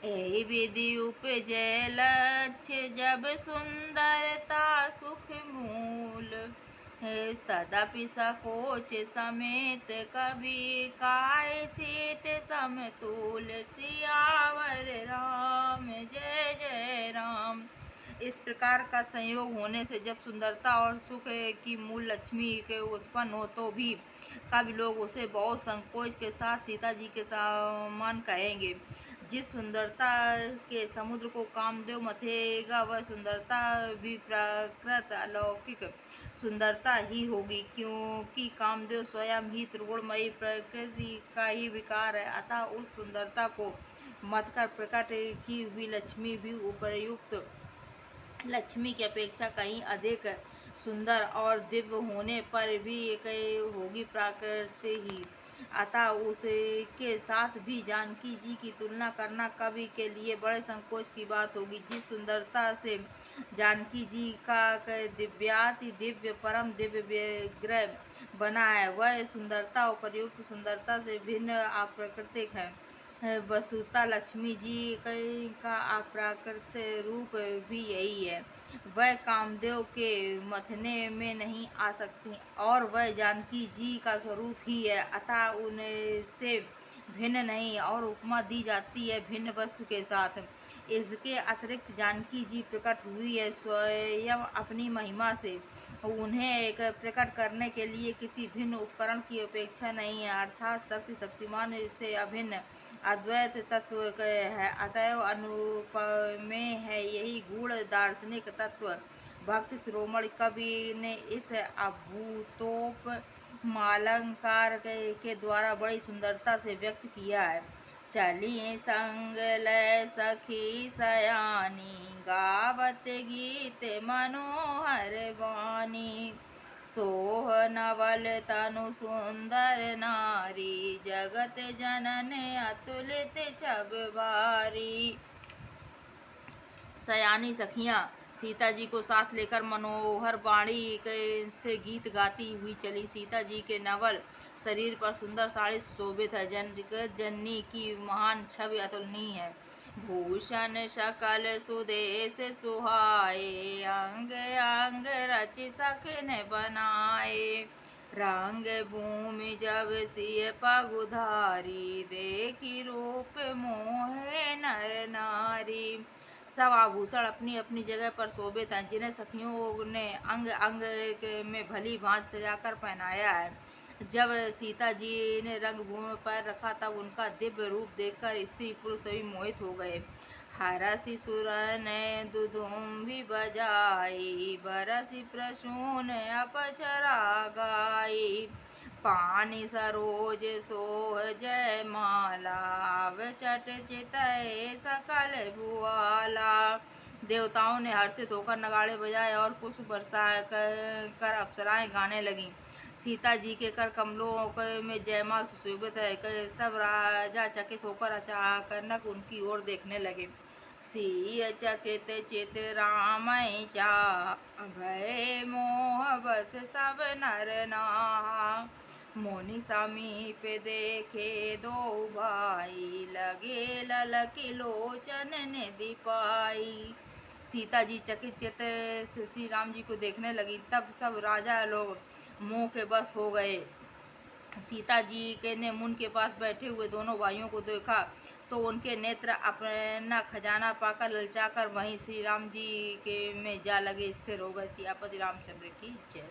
एहि विधि उपजे लक्ष्य जब सुंदरता सुख मूल। तदपि सकोच समेत कवि काय सीत समतुल। सियावर राम जय जय राम। इस प्रकार का संयोग होने से जब सुंदरता और सुख की मूल लक्ष्मी के उत्पन्न हो तो भी कवि लोग उसे बहुत संकोच के साथ सीता जी के समान कहेंगे। जिस सुंदरता के समुद्र को कामदेव मथेगा वह सुंदरता भी प्राकृत अलौकिक सुंदरता ही होगी, क्योंकि कामदेव स्वयं ही त्रिगुणमयी प्रकृति का ही विकार है। अतः उस सुंदरता को मत कर प्रकट की हुई लक्ष्मी भी उपयुक्त लक्ष्मी की अपेक्षा कहीं अधिक सुंदर और दिव्य होने पर भी होगी प्राकृति ही। अतः उसके साथ भी जानकी जी की तुलना करना कवि के लिए बड़े संकोच की बात होगी। जिस सुंदरता से जानकी जी का दिव्याति दिव्य परम दिव्य विग्रह बना है वह सुंदरता उपयुक्त सुंदरता से भिन्न अप्राकृतिक है। वस्तुतः लक्ष्मी जी का अप्राकृत रूप भी यही है। वह कामदेव के मथने में नहीं आ सकती और वह जानकी जी का स्वरूप ही है। अतः उनसे भिन्न नहीं और उपमा दी जाती है भिन्न वस्तु के साथ। इसके अतिरिक्त जानकी जी प्रकट हुई है स्वयं अपनी महिमा से। उन्हें एक प्रकट करने के लिए किसी भिन्न उपकरण की अपेक्षा नहीं है, अर्थात शक्ति शक्तिमान से अभिन्न अद्वैत तत्व है। अतएव अनुपमेय है यही गूढ़ दार्शनिक तत्व भक्ति शिरोमणि कवि ने इस अभूतोपमालंकार के द्वारा बड़ी सुंदरता से व्यक्त किया है। चली संग लय सखी सयानी गावत गीत मनोहर वाणी। सोह नवल तनु सुंदर नारी जगत जनन अतुलित छब बारी। सयानी सखियां सीता जी को साथ लेकर मनोहर वाणी से गीत गाती हुई चली। सीता जी के नवल शरीर पर सुंदर साड़ी शोभित है। जगत जननी की महान छवि अतुलनीय है। भूषण सकल सुदेश सुहाए अंग अंग रचि सखन बनाए। रंग भूमि जब सिय पगुधारी देखी रूप मोहे नर नारी। सब आभूषण अपनी अपनी जगह पर शोभित हैं, जिन्हें सखियों ने अंग अंग में भली भांति सजाकर पहनाया है। जब सीता जी ने रंगभूमि पर रखा तब उनका दिव्य रूप देखकर स्त्री पुरुष सभी मोहित हो गए। हरसि सुर ने दुदुम्भी बजाई बरसि प्रसून अपचरा गाई। पानी सरोज सोह जय माला चट चितय सकल भुआला। देवताओं ने हर्षित होकर नगाड़े बजाए और पुष्प बरसा कर अप्सराएं गाने लगीं। सीता जी के कर कमलों में जयमाल सुशोभित है। सब राजा चकित होकर अचानक उनकी ओर देखने लगे। सिय चकित चित रामय चाह भय मोह बस सब नर नाह। मुनि समीप देखे दो भाई लगे ललकी लोचन निधि पाई। सीता जी चकित चित श्री राम जी को देखने लगी। तब सब राजा लोग मोह के बस हो गए। सीता जी के ने मुन के पास बैठे हुए दोनों भाइयों को देखा तो उनके नेत्र अपना खजाना पाकर ललचाकर वहीं श्री राम जी के में जा लगे, स्थिर हो गए। सियापति रामचंद्र की जय।